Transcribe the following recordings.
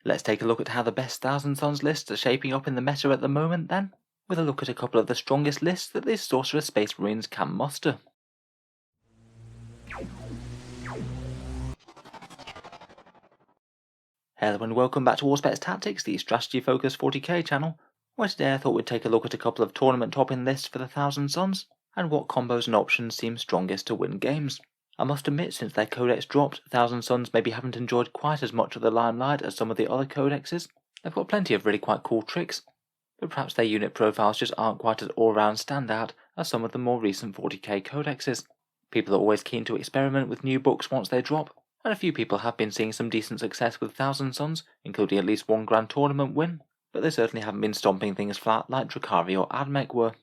Let's take a look at how the best Thousand Suns lists are shaping up in the meta at the moment then, with a look at a couple of the strongest lists that these Sorcerer Space Marines can muster. Hello and welcome back to Auspex Tactics, the strategy focused 40k channel, where today I thought we'd take a look at a couple of tournament topping lists for the Thousand Suns, and what combos and options seem strongest to win games. I must admit, since their codex dropped, Thousand Suns maybe haven't enjoyed quite as much of the limelight as some of the other codexes. They've got plenty of really quite cool tricks, but perhaps their unit profiles just aren't quite as all-round standout as some of the more recent 40k codexes. People are always keen to experiment with new books once they drop, and a few people have been seeing some decent success with Thousand Suns, including at least one grand tournament win, but they certainly haven't been stomping things flat like Drakari or Admech were.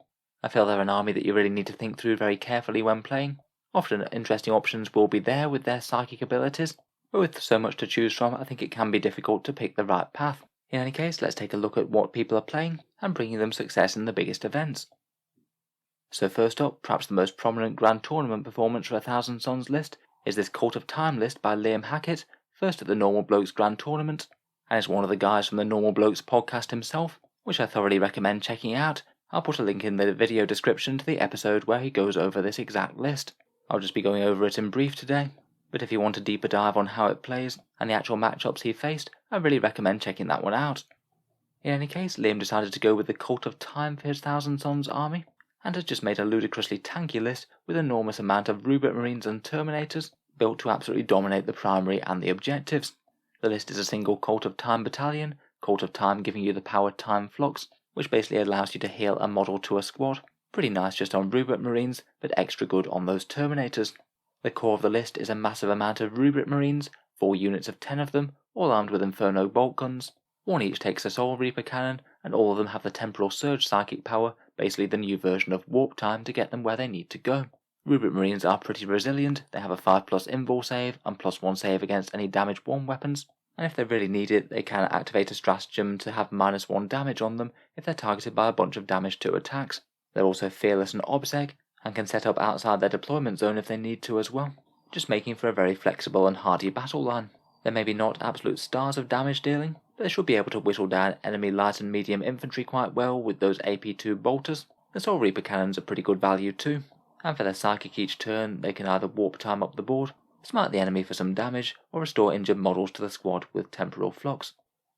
I feel they're an army that you really need to think through very carefully when playing. Often interesting options will be there with their psychic abilities, but with so much to choose from, I think it can be difficult to pick the right path. In any case, let's take a look at what people are playing and bringing them success in the biggest events. So first up, perhaps the most prominent grand tournament performance for a Thousand Suns list is this Cult of Time list by Liam Hackett, first at the Normal Blokes Grand Tournament, and it's one of the guys from the Normal Blokes podcast himself, which I thoroughly recommend checking out. I'll put a link in the video description to the episode where he goes over this exact list. I'll just be going over it in brief today, but if you want a deeper dive on how it plays and the actual matchups he faced, I really recommend checking that one out. In any case, Liam decided to go with the Cult of Time for his Thousand Suns army, and has just made a ludicrously tanky list with an enormous amount of Rubric Marines and Terminators, built to absolutely dominate the primary and the objectives. The list is a single Cult of Time battalion, Cult of Time giving you the powered Time Flux, which basically allows you to heal a model to a squad. Pretty nice just on Rubric Marines, but extra good on those Terminators. The core of the list is a massive amount of Rubric Marines, 4 units of 10 of them, all armed with Inferno bolt guns. One each takes a Soul Reaper cannon, and all of them have the Temporal Surge psychic power, basically the new version of Warp Time to get them where they need to go. Rubric Marines are pretty resilient, they have a 5+ invul save and +1 save against any damage 1 weapons, and if they really need it, they can activate a stratagem to have -1 damage on them if they're targeted by a bunch of damage 2 attacks. They're also fearless and obsec, and can set up outside their deployment zone if they need to as well, just making for a very flexible and hardy battle line. They're maybe not absolute stars of damage dealing, but they should be able to whittle down enemy light and medium infantry quite well with those AP2 bolters. The Soul Reaper cannons are pretty good value too, and for their psychic each turn they can either warp time up the board, smite the enemy for some damage, or restore injured models to the squad with Temporal Flux.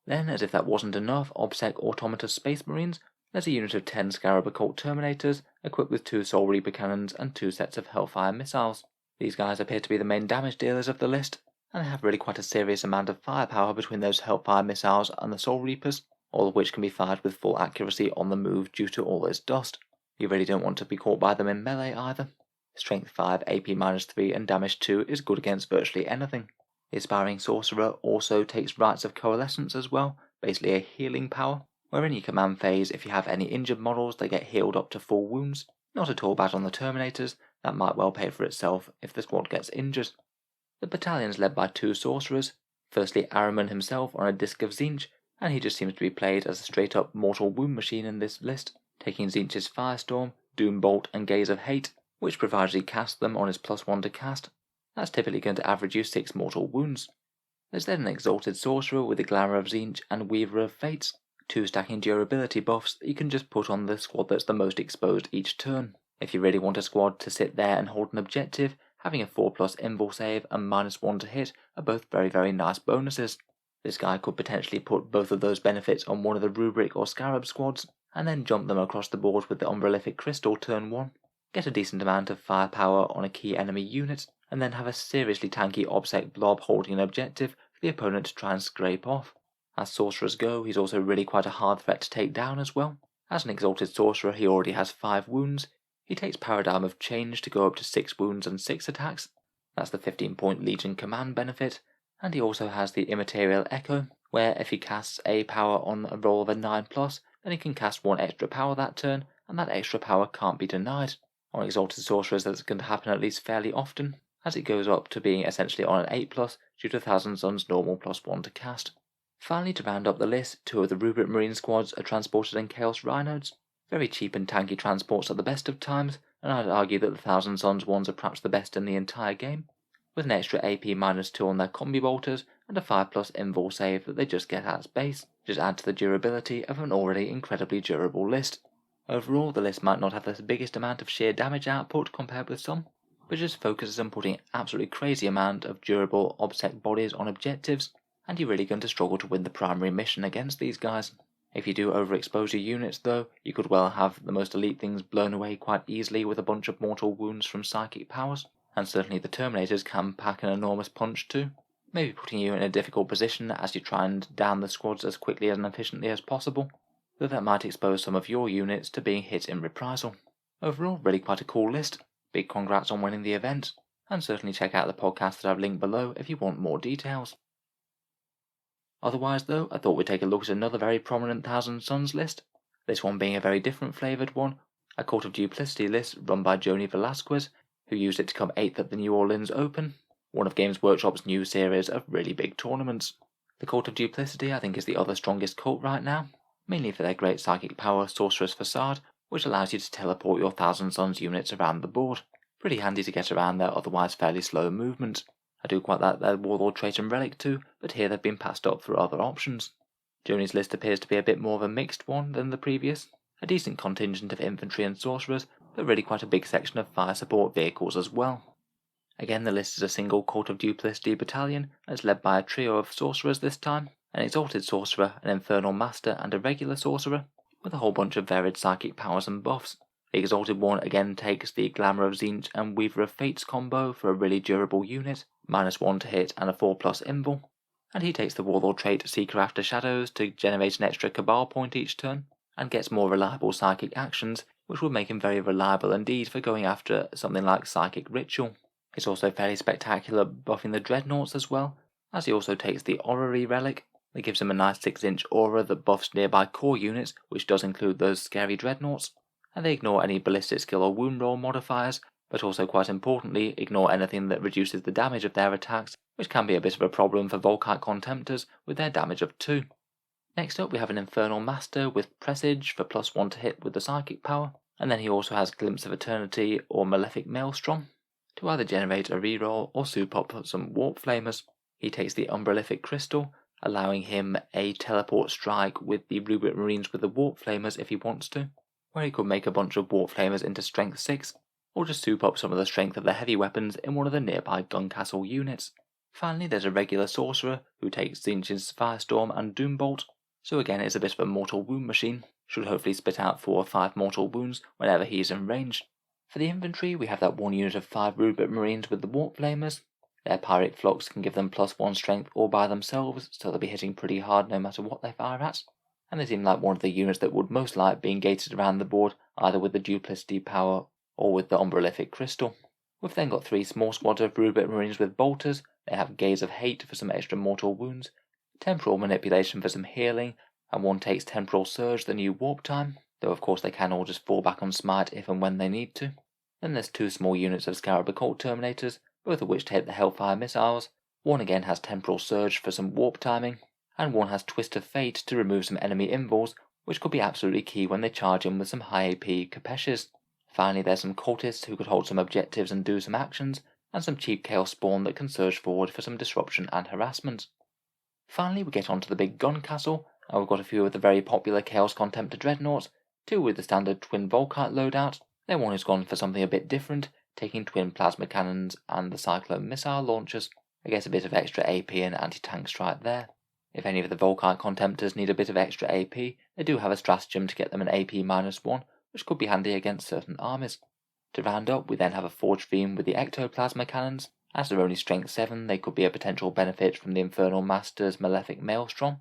Then, as if that wasn't enough, OBSEC Automatus Space Marines, there's a unit of 10 Scarab Occult Terminators, equipped with 2 Soul Reaper cannons and 2 sets of Hellfire missiles. These guys appear to be the main damage dealers of the list, and they have really quite a serious amount of firepower between those Hellfire missiles and the Soul Reapers, all of which can be fired with full accuracy on the move due to all this dust. You really don't want to be caught by them in melee either. Strength 5, AP -3 and damage 2 is good against virtually anything. The Aspiring Sorcerer also takes Rites of Coalescence as well, basically a healing power, where in your command phase if you have any injured models they get healed up to full wounds. Not at all bad on the Terminators, that might well pay for itself if the squad gets injured. The battalion's led by 2 sorcerers, firstly Ahriman himself on a Disc of Tzeentch, and he just seems to be played as a straight up mortal wound machine in this list, taking Tzeentch's Firestorm, Doom Bolt and Gaze of Hate, which provides he casts them on his +1 to cast. That's typically going to average you 6 mortal wounds. There's then an Exalted Sorcerer with the Glamour of Tzeentch and Weaver of Fates, 2 stacking durability buffs that you can just put on the squad that's the most exposed each turn. If you really want a squad to sit there and hold an objective, having a 4+ invul save and -1 to hit are both very nice bonuses. This guy could potentially put both of those benefits on one of the Rubric or Scarab squads, and then jump them across the board with the Umbralific Crystal turn 1, get a decent amount of firepower on a key enemy unit, and then have a seriously tanky OBSEC blob holding an objective for the opponent to try and scrape off. As sorcerers go, he's also really quite a hard threat to take down as well. As an Exalted Sorcerer he already has 5 wounds, he takes Paradigm of Change to go up to 6 wounds and 6 attacks, that's the 15-point Legion command benefit, and he also has the Immaterial Echo, where if he casts a power on a roll of a 9+, then he can cast 1 extra power that turn, and that extra power can't be denied. On Exalted Sorcerers that's going to happen at least fairly often, as it goes up to being essentially on an 8+ due to Thousand Suns normal +1 to cast. Finally, to round up the list, 2 of the Rubric Marine squads are transported in Chaos Rhinodes. Very cheap and tanky transports at the best of times, and I'd argue that the Thousand Suns ones are perhaps the best in the entire game. with an extra AP -2 on their combi bolters and a 5+ invul save that they just get at base, just add to the durability of an already incredibly durable list. Overall, the list might not have the biggest amount of sheer damage output compared with some, but just focuses on putting absolutely crazy amount of durable OBSEC bodies on objectives, and you're really going to struggle to win the primary mission against these guys. If you do overexpose your units though, you could well have the most elite things blown away quite easily with a bunch of mortal wounds from psychic powers, and certainly the Terminators can pack an enormous punch too, maybe putting you in a difficult position as you try and down the squads as quickly and efficiently as possible, though that might expose some of your units to being hit in reprisal. Overall, really quite a cool list. Big congrats on winning the event, and certainly check out the podcast that I've linked below if you want more details. Otherwise though, I thought we'd take a look at another very prominent Thousand Sons list, this one being a very different flavoured one, a Court of Duplicity list run by Joni Velasquez, who used it to come 8th at the New Orleans Open, one of Games Workshop's new series of really big tournaments. The Court of Duplicity I think is the other strongest cult right now, mainly for their great psychic power Sorcerer's Facade, which allows you to teleport your Thousand Sons units around the board. Pretty handy to get around their otherwise fairly slow movement. I do quite like their Warlord trait and relic too, but here they've been passed up for other options. Joni's list appears to be a bit more of a mixed one than the previous, a decent contingent of infantry and sorcerers, but really quite a big section of fire support vehicles as well. Again, the list is a single Court of Duplicity battalion, and it's led by a trio of sorcerers this time, an exalted sorcerer, an infernal master, and a regular sorcerer, with a whole bunch of varied psychic powers and buffs. The exalted one again takes the Glamour of Tzeentch and Weaver of Fates combo for a really durable unit, -1 to hit and a 4+ invul, and he takes the Warlord trait Seeker After Shadows to generate an extra Cabal point each turn, and gets more reliable psychic actions, which will make him very reliable indeed for going after something like Psychic Ritual. It's also fairly spectacular buffing the Dreadnoughts as well, as he also takes the Orrery relic that gives him a nice 6-inch aura that buffs nearby core units, which does include those scary Dreadnoughts, and they ignore any ballistic skill or wound roll modifiers, but also quite importantly ignore anything that reduces the damage of their attacks, which can be a bit of a problem for Volkite Contemptors with their damage of 2. Next up we have an Infernal Master with Presage for +1 to hit with the psychic power, and then he also has Glimpse of Eternity or Malefic Maelstrom to either generate a reroll or soup up some Warp Flamers. He takes the Umbralific Crystal, allowing him a teleport strike with the Rubric Marines with the Warp Flamers if he wants to, where he could make a bunch of Warp Flamers into Strength 6, or just soup up some of the strength of the heavy weapons in one of the nearby gun castle units. Finally, there's a regular sorcerer who takes Tzeentch's Firestorm and Doombolt, so again it's a bit of a mortal wound machine, should hopefully spit out 4 or 5 mortal wounds whenever he's in range. For the infantry, we have that one unit of 5 Rubric Marines with the Warp Flamers. Their Pyric Flux can give them +1 strength all by themselves, so they'll be hitting pretty hard no matter what they fire at, and they seem like one of the units that would most like being gated around the board either with the Duplicity power or with the Umbralific Crystal. We've then got 3 small squads of Rubric Marines with bolters. They have Gaze of Hate for some extra mortal wounds, Temporal Manipulation for some healing, and one takes Temporal Surge, the new warp time, though of course they can all just fall back on Smite if and when they need to. Then there's 2 small units of Scarab Occult Terminators, both of which take the Hellfire missiles. One again has Temporal Surge for some warp timing, and one has Twist of Fate to remove some enemy invuls, which could be absolutely key when they charge in with some high AP Capeshes. Finally, there's some cultists who could hold some objectives and do some actions, and some cheap Chaos Spawn that can surge forward for some disruption and harassment. Finally, we get onto the big gun castle, and we've got a few of the very popular Chaos Contemptor Dreadnoughts, 2 with the standard twin Volkite loadout, then one who's gone for something a bit different, taking twin plasma cannons and the Cyclone missile launchers. I guess a bit of extra AP and anti-tank strike there. If any of the Volkite Contemptors need a bit of extra AP, they do have a stratagem to get them an AP -1, which could be handy against certain armies. To round up, we then have a Forge Fiend with the Ectoplasma cannons. As they're only strength 7, they could be a potential benefit from the Infernal Master's Malefic Maelstrom,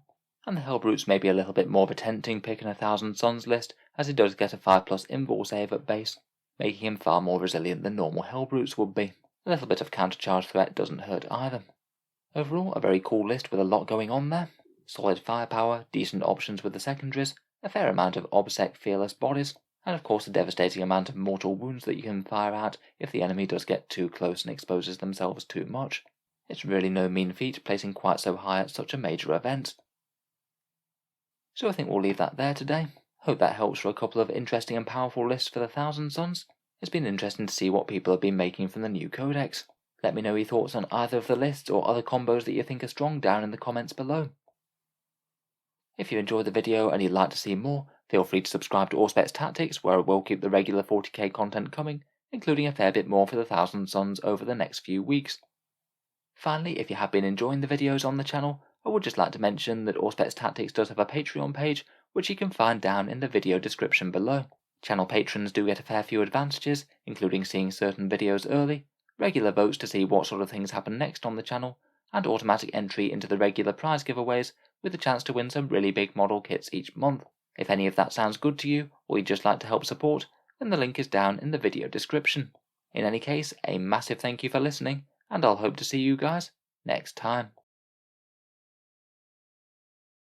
and the Hellbrutes may be a little bit more of a tempting pick in a Thousand Sons list, as he does get a 5+ invul save at base, making him far more resilient than normal Hellbrutes would be. A little bit of countercharge threat doesn't hurt either. Overall, a very cool list with a lot going on there. Solid firepower, decent options with the secondaries, a fair amount of OBSEC fearless bodies, and of course a devastating amount of mortal wounds that you can fire out if the enemy does get too close and exposes themselves too much. It's really no mean feat placing quite so high at such a major event. So I think we'll leave that there today. Hope that helps for a couple of interesting and powerful lists for the Thousand Sons. It's been interesting to see what people have been making from the new codex. Let me know your thoughts on either of the lists or other combos that you think are strong down in the comments below. If you enjoyed the video and you'd like to see more, feel free to subscribe to Auspex Tactics, where I will keep the regular 40k content coming, including a fair bit more for the Thousand Suns over the next few weeks. Finally, if you have been enjoying the videos on the channel, I would just like to mention that Auspex Tactics does have a Patreon page, which you can find down in the video description below. Channel patrons do get a fair few advantages, including seeing certain videos early, regular votes to see what sort of things happen next on the channel, and automatic entry into the regular prize giveaways with a chance to win some really big model kits each month. If any of that sounds good to you, or you'd just like to help support, then the link is down in the video description. In any case, a massive thank you for listening, and I'll hope to see you guys next time.